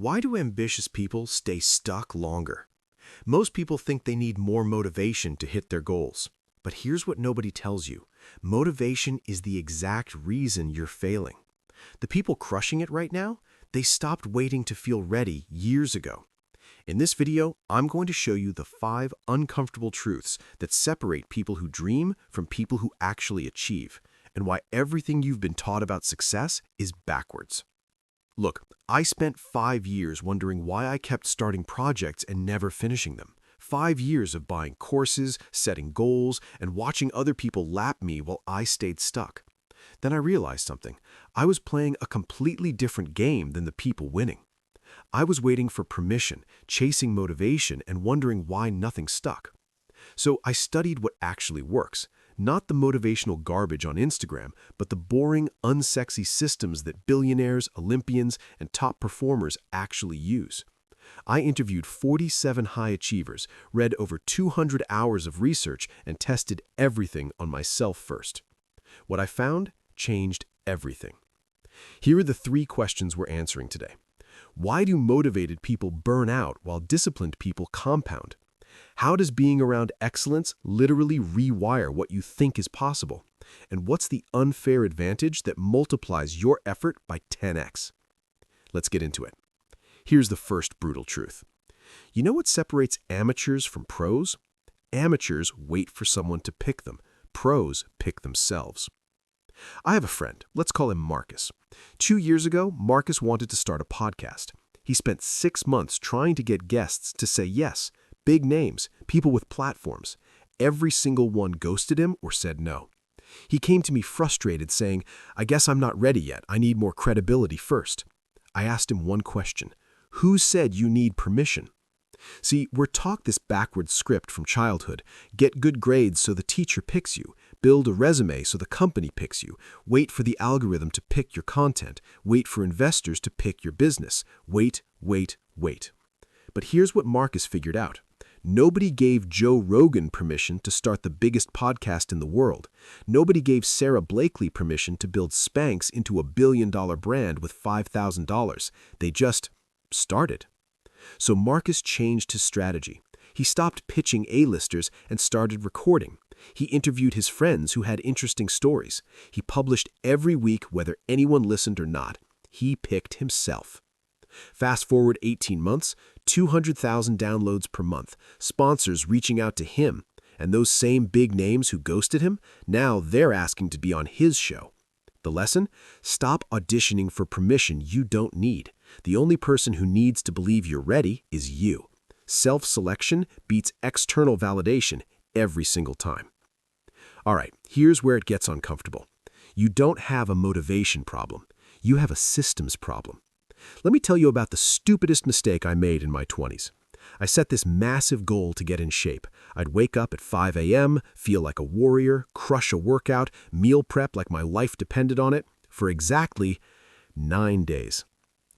Why do ambitious people stay stuck longer? Most people think they need more motivation to hit their goals. But here's what nobody tells you. Motivation is the exact reason you're failing. The people crushing it right now, they stopped waiting to feel ready years ago. In this video, I'm going to show you the 5 uncomfortable truths that separate people who dream from people who actually achieve, and why everything you've been taught about success is backwards. Look, I spent 5 years wondering why I kept starting projects and never finishing them. 5 years of buying courses, setting goals, and watching other people lap me while I stayed stuck. Then I realized something. I was playing a completely different game than the people winning. I was waiting for permission, chasing motivation, and wondering why nothing stuck. So I studied what actually works. Not the motivational garbage on Instagram, but the boring, unsexy systems that billionaires, Olympians, and top performers actually use. I interviewed 47 high achievers, read over 200 hours of research, and tested everything on myself first. What I found changed everything. Here are the 3 questions we're answering today. Why do motivated people burn out while disciplined people compound? How does being around excellence literally rewire what you think is possible? And what's the unfair advantage that multiplies your effort by 10x? Let's get into it. Here's the first brutal truth. You know what separates amateurs from pros? Amateurs wait for someone to pick them. Pros pick themselves. I have a friend. Let's call him Marcus. 2 years ago, Marcus wanted to start a podcast. He spent 6 months trying to get guests to say yes. Big names, people with platforms. Every single one ghosted him or said no. He came to me frustrated, saying, "I guess I'm not ready yet. I need more credibility first." I asked him one question. Who said you need permission? See, we're taught this backwards script from childhood. Get good grades so the teacher picks you. Build a resume so the company picks you. Wait for the algorithm to pick your content. Wait for investors to pick your business. Wait, wait, wait. But here's what Marcus figured out. Nobody gave Joe Rogan permission to start the biggest podcast in the world. Nobody gave Sarah Blakely permission to build Spanx into a billion-dollar brand with $5,000. They just started. So Marcus changed his strategy. He stopped pitching A-listers and started recording. He interviewed his friends who had interesting stories. He published every week whether anyone listened or not. He picked himself. Fast forward 18 months, 200,000 downloads per month, sponsors reaching out to him, and those same big names who ghosted him, now they're asking to be on his show. The lesson? Stop auditioning for permission you don't need. The only person who needs to believe you're ready is you. Self-selection beats external validation every single time. All right, here's where it gets uncomfortable. You don't have a motivation problem. You have a systems problem. Let me tell you about the stupidest mistake I made in my 20s. I set this massive goal to get in shape. I'd wake up at 5 a.m., feel like a warrior, crush a workout, meal prep like my life depended on it, for exactly 9 days.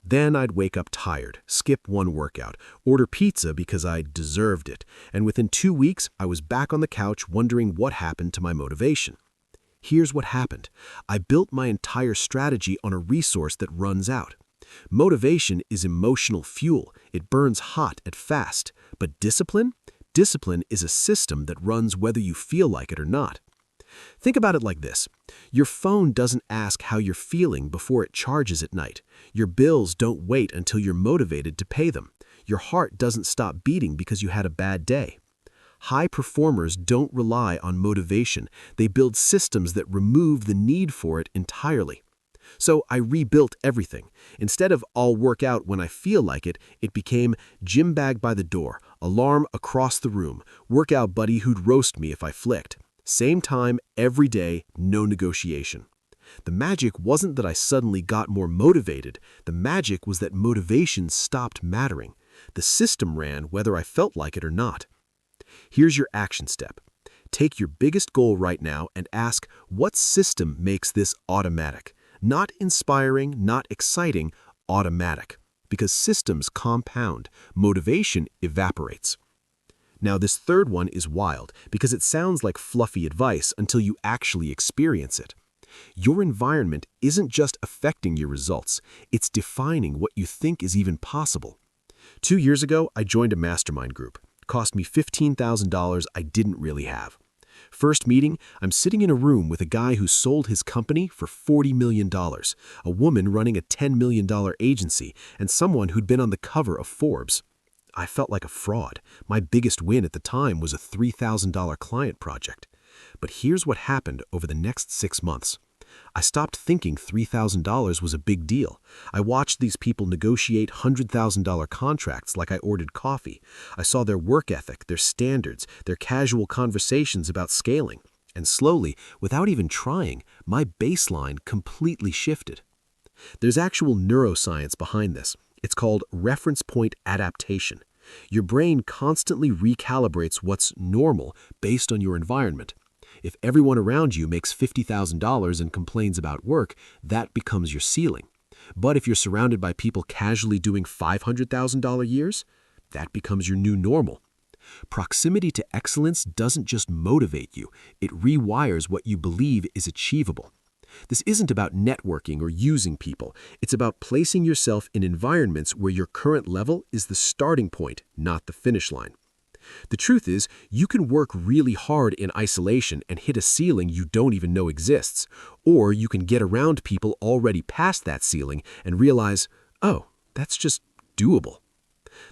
Then I'd wake up tired, skip one workout, order pizza because I deserved it, and within 2 weeks, I was back on the couch wondering what happened to my motivation. Here's what happened. I built my entire strategy on a resource that runs out. Motivation is emotional fuel. It burns hot and fast. But discipline? Discipline is a system that runs whether you feel like it or not. Think about it like this. Your phone doesn't ask how you're feeling before it charges at night. Your bills don't wait until you're motivated to pay them. Your heart doesn't stop beating because you had a bad day. High performers don't rely on motivation. They build systems that remove the need for it entirely. So I rebuilt everything. Instead of I'll work out when I feel like it, it became gym bag by the door, alarm across the room, workout buddy who'd roast me if I flicked. Same time, every day, no negotiation. The magic wasn't that I suddenly got more motivated. The magic was that motivation stopped mattering. The system ran whether I felt like it or not. Here's your action step. Take your biggest goal right now and ask, what system makes this automatic? Not inspiring, not exciting, automatic. Because systems compound, motivation evaporates. Now this third one is wild because it sounds like fluffy advice until you actually experience it. Your environment isn't just affecting your results, it's defining what you think is even possible. 2 years ago, I joined a mastermind group. Cost me $15,000 I didn't really have. First meeting, I'm sitting in a room with a guy who sold his company for $40 million, a woman running a $10 million agency, and someone who'd been on the cover of Forbes. I felt like a fraud. My biggest win at the time was a $3,000 client project. But here's what happened over the next 6 months. I stopped thinking $3,000 was a big deal. I watched these people negotiate $100,000 contracts like I ordered coffee. I saw their work ethic, their standards, their casual conversations about scaling. And slowly, without even trying, my baseline completely shifted. There's actual neuroscience behind this. It's called reference point adaptation. Your brain constantly recalibrates what's normal based on your environment. If everyone around you makes $50,000 and complains about work, that becomes your ceiling. But if you're surrounded by people casually doing $500,000 years, that becomes your new normal. Proximity to excellence doesn't just motivate you, it rewires what you believe is achievable. This isn't about networking or using people. It's about placing yourself in environments where your current level is the starting point, not the finish line. The truth is, you can work really hard in isolation and hit a ceiling you don't even know exists, or you can get around people already past that ceiling and realize, oh, that's just doable.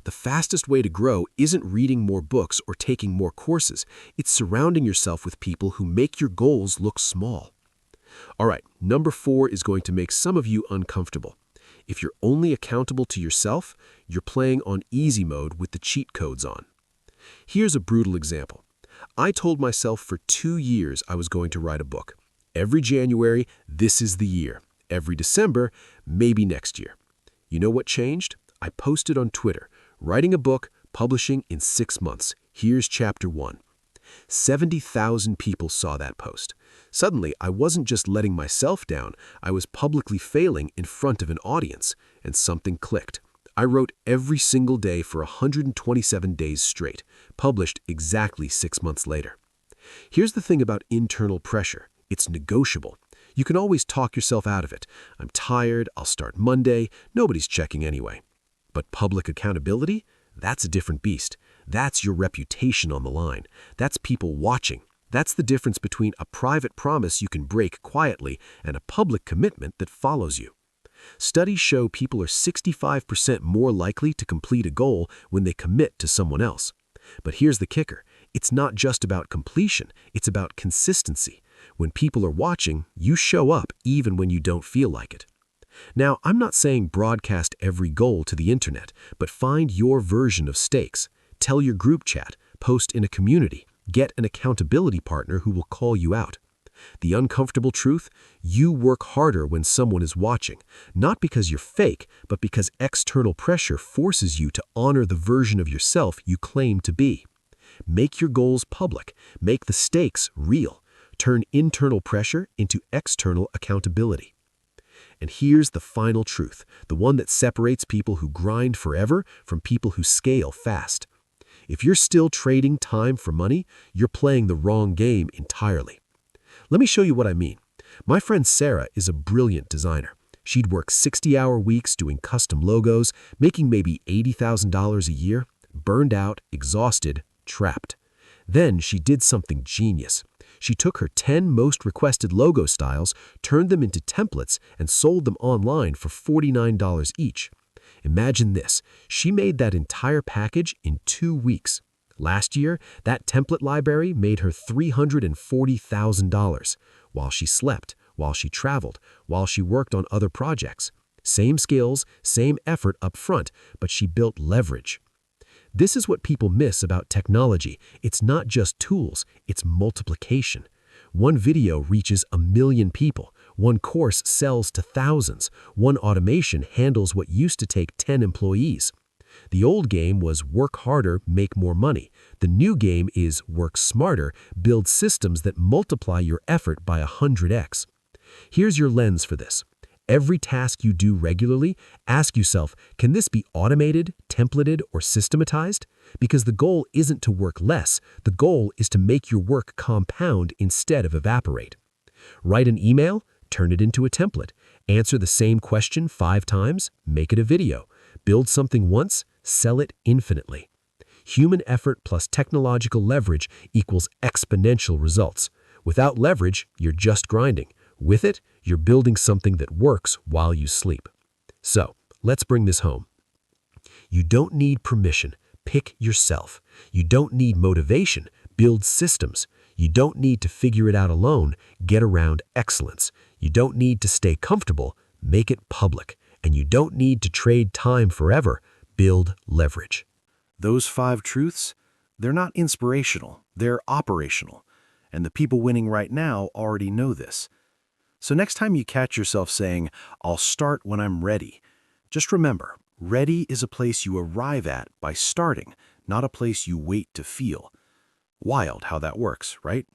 The fastest way to grow isn't reading more books or taking more courses. It's surrounding yourself with people who make your goals look small. All right, number 4 is going to make some of you uncomfortable. If you're only accountable to yourself, you're playing on easy mode with the cheat codes on. Here's a brutal example. I told myself for 2 years I was going to write a book. Every January, this is the year. Every December, maybe next year. You know what changed? I posted on Twitter, writing a book, publishing in 6 months. Here's chapter 1. 70,000 people saw that post. Suddenly, I wasn't just letting myself down, I was publicly failing in front of an audience, and something clicked. I wrote every single day for 127 days straight, published exactly 6 months later. Here's the thing about internal pressure. It's negotiable. You can always talk yourself out of it. I'm tired, I'll start Monday, nobody's checking anyway. But public accountability? That's a different beast. That's your reputation on the line. That's people watching. That's the difference between a private promise you can break quietly and a public commitment that follows you. Studies show people are 65% more likely to complete a goal when they commit to someone else. But here's the kicker. It's not just about completion, it's about consistency. When people are watching, you show up even when you don't feel like it. Now, I'm not saying broadcast every goal to the internet, but find your version of stakes. Tell your group chat, post in a community, get an accountability partner who will call you out. The uncomfortable truth, you work harder when someone is watching, not because you're fake, but because external pressure forces you to honor the version of yourself you claim to be. Make your goals public, make the stakes real, turn internal pressure into external accountability. And here's the final truth, the one that separates people who grind forever from people who scale fast. If you're still trading time for money, you're playing the wrong game entirely. Let me show you what I mean. My friend Sarah is a brilliant designer. She'd work 60-hour weeks doing custom logos, making maybe $80,000 a year, burned out, exhausted, trapped. Then she did something genius. She took her 10 most requested logo styles, turned them into templates, and sold them online for $49 each. Imagine this. She made that entire package in 2 weeks. Last year, that template library made her $340,000 while she slept, while she traveled, while she worked on other projects. Same skills, same effort up front, but she built leverage. This is what people miss about technology. It's not just tools, it's multiplication. One video reaches 1 million people. One course sells to thousands. One automation handles what used to take 10 employees. The old game was work harder, make more money. The new game is work smarter, build systems that multiply your effort by 100x. Here's your lens for this. Every task you do regularly, ask yourself, can this be automated, templated, or systematized? Because the goal isn't to work less. The goal is to make your work compound instead of evaporate. Write an email? Turn it into a template. Answer the same question 5 times, make it a video. Build something once, sell it infinitely. Human effort plus technological leverage equals exponential results. Without leverage, you're just grinding. With it, you're building something that works while you sleep. So, let's bring this home. You don't need permission. Pick yourself. You don't need motivation. Build systems. You don't need to figure it out alone. Get around excellence. You don't need to stay comfortable. Make it public. And you don't need to trade time forever. Build leverage. Those 5 truths, they're not inspirational, they're operational. And the people winning right now already know this. So next time you catch yourself saying, "I'll start when I'm ready," just remember, ready is a place you arrive at by starting, not a place you wait to feel. Wild how that works, right?